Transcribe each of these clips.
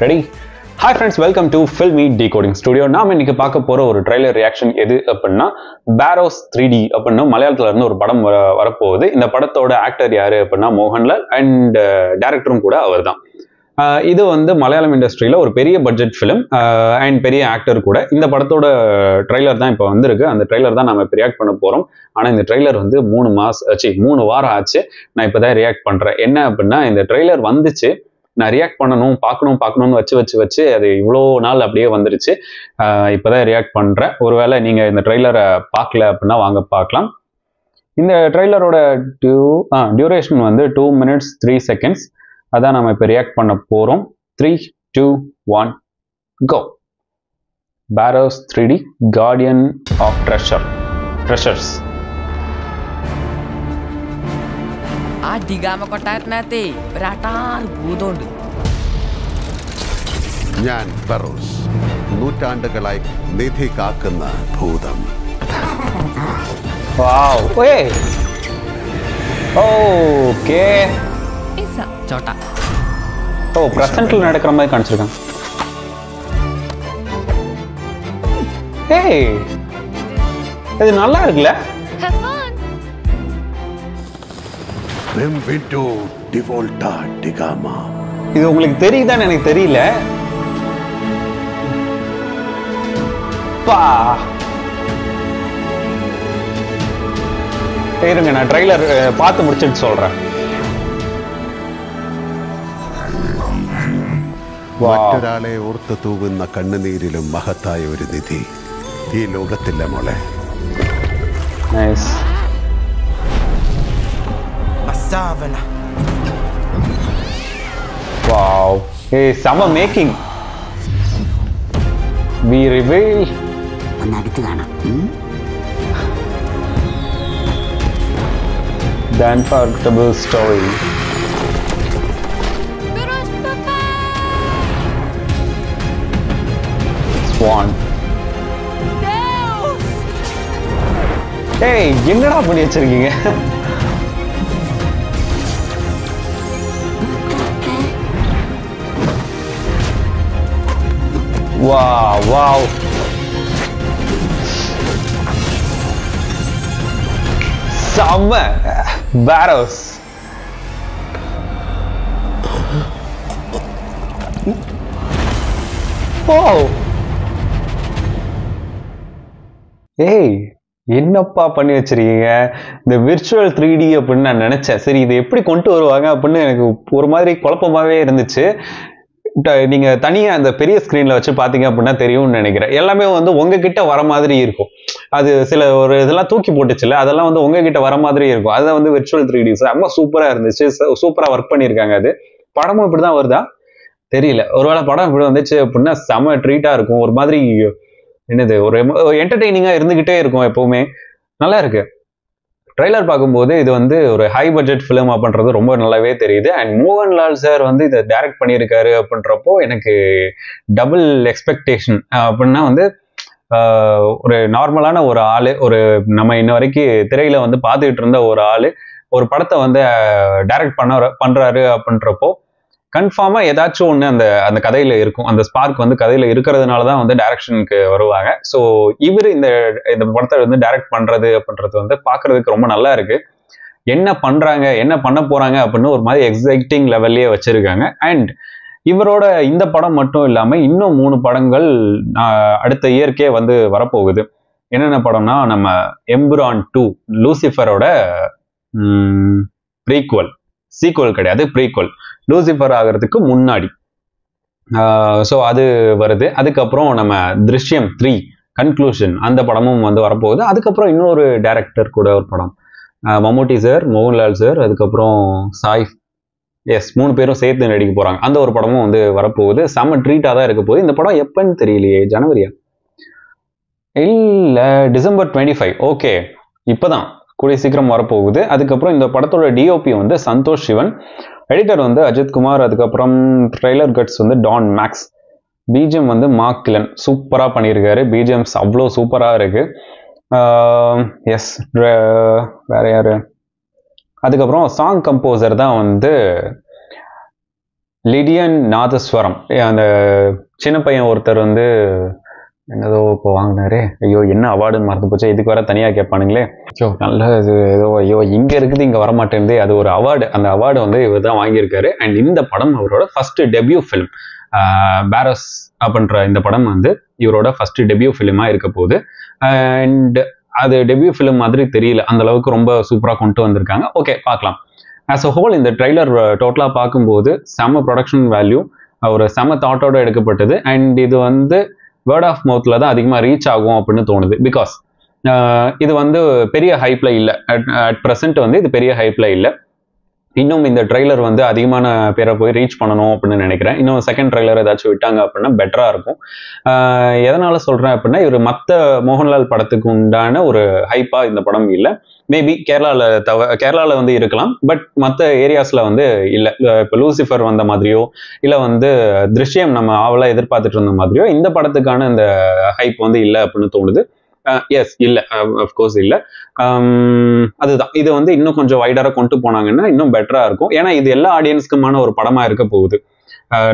Ready? Hi friends, welcome to filmi decoding studio. நாம இன்னைக்கு பார்க்க போற ஒரு ட்ரைலர் ரியாக்ஷன் எது அப்படின்னா பேரோஸ் 3D அப்படின்னா மலையாளத்துல இருந்து ஒரு படம் வரப்போகுது. இந்த படத்தோட ஆக்டர் யாரு அப்படின்னா மோகன்லால் அண்ட் டைரக்டரும் கூட அவர் தான். இது வந்து மலையாளம் இண்டஸ்ட்ரியில ஒரு பெரிய பட்ஜெட் ஃபிலிம் அண்ட் பெரிய ஆக்டர் கூட. இந்த படத்தோட ட்ரைலர் தான் இப்போ வந்திருக்கு. அந்த ட்ரைலர் தான் நம்ம இப்போ ரியாக்ட் பண்ண போறோம். ஆனா இந்த ட்ரைலர் வந்து 3 வாரம் ஆச்சு. நான் இப்போதான் ரியாக்ட் பண்றேன். என்ன அப்படின்னா இந்த ட்ரைலர் வந்துச்சு, நான் ரியாக்ட் பார்க்கணும்னு வச்சு அது இவ்வளோ நாள் அப்படியே வந்துருச்சு. இப்போதான் ரியாக்ட் பண்றேன். ஒருவேளை நீங்க இந்த ட்ரெய்லரை பார்க்கல அப்படின்னா வாங்க பார்க்கலாம். இந்த ட்ரெய்லரோட டியூரேஷன் வந்து 2 minutes 3 seconds. அதான் நம்ம இப்போ ரியாக்ட் பண்ண போறோம். 3, 2, 1 go. Barrows 3D Guardian of Treasures. ആ ഡിഗാമ കൊട്ടാരത്തിനകത്തെ ഒരാട്ടാറ് ഭൂതമുണ്ട്. ഞാൻ ബറോസ്, നൂറ്റാണ്ടുകളായി നിധി കാക്കുന്ന ഭൂതം. വാവ്, ഓയേ ഓക്കേ. ഇസ ചോട്ട பிரசன்ட்ல நடக்கிற மாதிரி காமிச்சிருக்காங்க. ஏய், இது நல்லா இருக்குல்ல? Benvenuto di volta di Gama. இது உங்களுக்கு தெரியுதான்னு எனக்கு தெரியல. இருங்க, நான் ட்ரைலர் பார்த்து முடிச்சுட்டு சொல்றேன். മറ്റൊരാളെ ഓർത്ത് തൂകുന്ന കണ്ണുനീരിലും മഹത്തായ ഒരു നിധി ഈ ലോകത്തില്ല മോളെ. Nice. Wow. Hey, summer making. We reveal. The unforgettable story. Swan. Hey, என்னடா பண்ணி வச்சிருக்கீங்க? Wow. Summer Barrows. ஏய், என்னப்பா பண்ணி வச்சிருக்கீங்க? இந்த விர்ச்சுவல் 3D அப்படின்னு நான் நினைச்சேன். சரி, இது எப்படி கொண்டு வருவாங்க அப்படின்னு எனக்கு ஒரு மாதிரி குழப்பமாவே இருந்துச்சு. நீங்க தனியா அந்த பெரிய ஸ்கிரீன்ல வச்சு பாத்தீங்க அப்படின்னா தெரியும்னு நினைக்கிறேன். எல்லாமே வந்து உங்ககிட்ட வர மாதிரி இருக்கும். அது சில ஒரு இதெல்லாம் தூக்கி போட்டுச்சுல, அதெல்லாம் வந்து உங்ககிட்ட வர மாதிரி இருக்கும். அதுதான் வந்து விர்ச்சுவல் 3D. ரொம்ப சூப்பரா இருந்துச்சு, சூப்பரா ஒர்க் பண்ணியிருக்காங்க. அது படமும் இப்படிதான் வருதா தெரியல. ஒருவேளை படம் இப்படி வந்துச்சு அப்படின்னா செம ட்ரீட்டா இருக்கும். ஒரு மாதிரி என்னது, ஒரு என்டர்டெய்னிங்கா இருந்துகிட்டே இருக்கும். எப்பவுமே நல்லா இருக்கு. ட்ரெய்லர் பார்க்கும்போது இது வந்து ஒரு ஹை பட்ஜெட் ஃபிலிம் அப்படின்றது ரொம்ப நல்லாவே தெரியுது. அண்ட் மோகன்லால் சார் வந்து இதை டைரக்ட் பண்ணியிருக்காரு அப்படின்றப்போ எனக்கு டபுள் எக்ஸ்பெக்டேஷன். அப்படின்னா வந்து ஒரு நார்மலான ஒரு ஆளு, ஒரு நம்ம இன்ன வரைக்கும் திரையில வந்து பார்த்துக்கிட்டு இருந்த ஒரு ஆளு ஒரு படத்தை வந்து டைரக்ட் பண்றாரு அப்படின்றப்போ கன்ஃபார்மா ஏதாச்சும் ஒண்ணு அந்த கதையில இருக்கும். அந்த ஸ்பார்க் வந்து கதையில இருக்கிறதுனாலதான் வந்து டைரக்ஷனுக்கு வருவாங்க. ஸோ இவரு இந்த படத்தை வந்து டைரக்ட் பண்றது அப்படின்றது வந்து பாக்குறதுக்கு ரொம்ப நல்லா இருக்கு. என்ன பண்றாங்க, என்ன பண்ண போறாங்க அப்படின்னு ஒரு மாதிரி எக்ஸைட்டிங் லெவல்லயே வச்சிருக்காங்க. அண்ட் இவரோட இந்த படம் மட்டும் இல்லாம இன்னும் 3 படங்கள் அடுத்த இயற்கே வந்து வரப்போகுது. என்னென்ன படம்னா, நம்ம எம்புரான் 2 லூசிஃபரோட ப்ரீக்வல், சீக்வல் கிடையாது, ப்ரீக்வல், லூசிஃபர் ஆகிறதுக்கு முன்னாடி. ஸோ அது வருது. அதுக்கப்புறம் நம்ம திருஷ்யம் 3 கன்க்ளூஷன், அந்த படமும் வந்து வரப்போகுது. அதுக்கப்புறம் இன்னொரு டைரக்டர் கூட ஒரு படம், மம்முட்டி சார், மோகன்லால் சார், அதுக்கப்புறம் சாய், 3 பேரும் சேர்த்து நடிக்க போறாங்க. அந்த ஒரு படமும் வந்து வரப்போகுது. செம்ம ட்ரீட்டா தான் இருக்க போகுது. இந்த படம் எப்பன்னு தெரியலையே, ஜனவரியா இல்ல டிசம்பர் 25? ஓகே, இப்பதான் கூடிய சீக்கிரம் வரப்போகுது. அதுக்கப்புறம் இந்த படத்தோட டிஓபி வந்து சந்தோஷ் சிவன், எடிட்டர் வந்து அஜித் குமார், அதுக்கப்புறம் ட்ரெய்லர் கட்ஸ் வந்து டான் மேக்ஸ், பிஜிஎம் வந்து மார்க் கிலன் சூப்பரா பண்ணியிருக்காரு. பிஜிஎம்ஸ் அவ்வளோ சூப்பரா இருக்கு. எஸ், வேற யாரு? அதுக்கப்புறம் சாங் கம்போசர் தான் வந்து லிடியன் நாதஸ்வரம், அந்த சின்ன பையன் ஒருத்தர் வந்து என்னதோ இப்போ வாங்கினாரு, ஐயோ என்ன அவார்டுன்னு மறந்து போச்சு, இதுக்கு வேற தனியாக கேட்பானுங்களே, ஐயோ நல்ல இது ஏதோ, ஐயோ இங்கே இருக்குது இங்கே வரமாட்டேங்குது, அது ஒரு அவார்டு, அந்த அவார்டு வந்து இவர் தான் வாங்கியிருக்காரு. அண்ட் இந்த படம் அவரோட ஃபர்ஸ்ட் டெபியூ ஃபிலிம். பாரஸ் அப்படின்ற இந்த படம் வந்து இவரோட ஃபர்ஸ்ட் டெபியூ ஃபிலிமாக இருக்க போகுது. அண்ட் அது டெபியூ ஃபிலிம் மாதிரி தெரியல, அந்த அளவுக்கு ரொம்ப சூப்பராக கொண்டு வந்திருக்காங்க. ஓகே பார்க்கலாம். ஆஸ் அ ஹோல் இந்த ட்ரெய்லர் டோட்டலாக பார்க்கும்போது செம ப்ரொடக்ஷன் வேல்யூ, ஒரு செம தாட்டோட எடுக்கப்பட்டது. அண்ட் இது வந்து வேர்ட் ஆஃப் மவுத்தில் தான் அதிகமாக ரீச் ஆகும் அப்படின்னு தோணுது. பிகாஸ் இது வந்து பெரிய ஹைப்பில் இல்லை, அட் ப்ரெசென்ட் வந்து இது பெரிய ஹைப்பில் இல்லை. இன்னும் இந்த ட்ரெய்லர் வந்து அதிகமான பேரை போய் ரீச் பண்ணணும் அப்படின்னு நினைக்கிறேன். இன்னும் செகண்ட் ட்ரெய்லர் ஏதாச்சும் விட்டாங்க அப்படின்னா பெட்டராக இருக்கும். எதனால சொல்கிறேன் அப்படின்னா, இவர் மற்ற மோகன்லால் படத்துக்கு உண்டான ஒரு ஹைப்பாக இந்த படம் இல்லை. மேபி கேரளாவில் வந்து இருக்கலாம், பட் மற்ற ஏரியாஸில் வந்து இல்லை. இப்போ லூசிஃபர் வந்த மாதிரியோ இல்லை வந்து திருஷ்யம் நம்ம ஆவலாக எதிர்பார்த்துட்டு இருந்த மாதிரியோ இந்த படத்துக்கான இந்த ஹைப் வந்து இல்லை அப்படின்னு தோணுது. எஸ் இல்லை, அஃப்கோர்ஸ் இல்லை. அதுதான், இது வந்து இன்னும் கொஞ்சம் வைடராக கொண்டு போனாங்கன்னா இன்னும் பெட்டராக இருக்கும். ஏன்னா இது எல்லா ஆடியன்ஸ்க்குமான ஒரு படமாக இருக்க போகுது.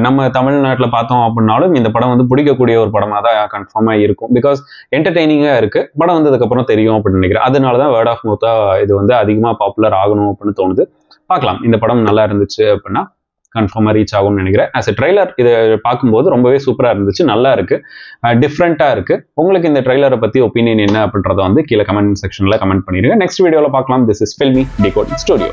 நம்ம தமிழ்நாட்டில் பார்த்தோம் அப்படின்னாலும் இந்த படம் வந்து பிடிக்கக்கூடிய ஒரு படமாக தான் கன்ஃபார்மாக இருக்கும். பிகாஸ் என்டர்டெய்னிங்காக இருக்குது. படம் வந்ததுக்கப்புறம் தெரியும் அப்படின்னு நினைக்கிறேன். அதனால தான் வேர்ட் ஆஃப் மவுத்தாக இது வந்து அதிகமாக பாப்புலர் ஆகணும் அப்படின்னு தோணுது. பார்க்கலாம், இந்த படம் நல்லா இருந்துச்சு அப்படின்னா கன்ஃபார்மாக ரீச் ஆகும்னு நினைக்கிறேன். ஆஸ் எ ட்ரெய்லர் இதை பார்க்கும்போது ரொம்பவே சூப்பராக இருந்துச்சு, நல்லா இருக்குது, டிஃப்ரெண்ட்டாக இருக்குது. உங்களுக்கு இந்த ட்ரெய்லரை பற்றி ஒப்பீனியன் என்ன அப்படின்றத வந்து கீழே கமெண்ட் செக்ஷனில் கமெண்ட் பண்ணிடுங்க. நெக்ஸ்ட் வீடியோவில் பார்க்கலாம். This is filmi decoding studio.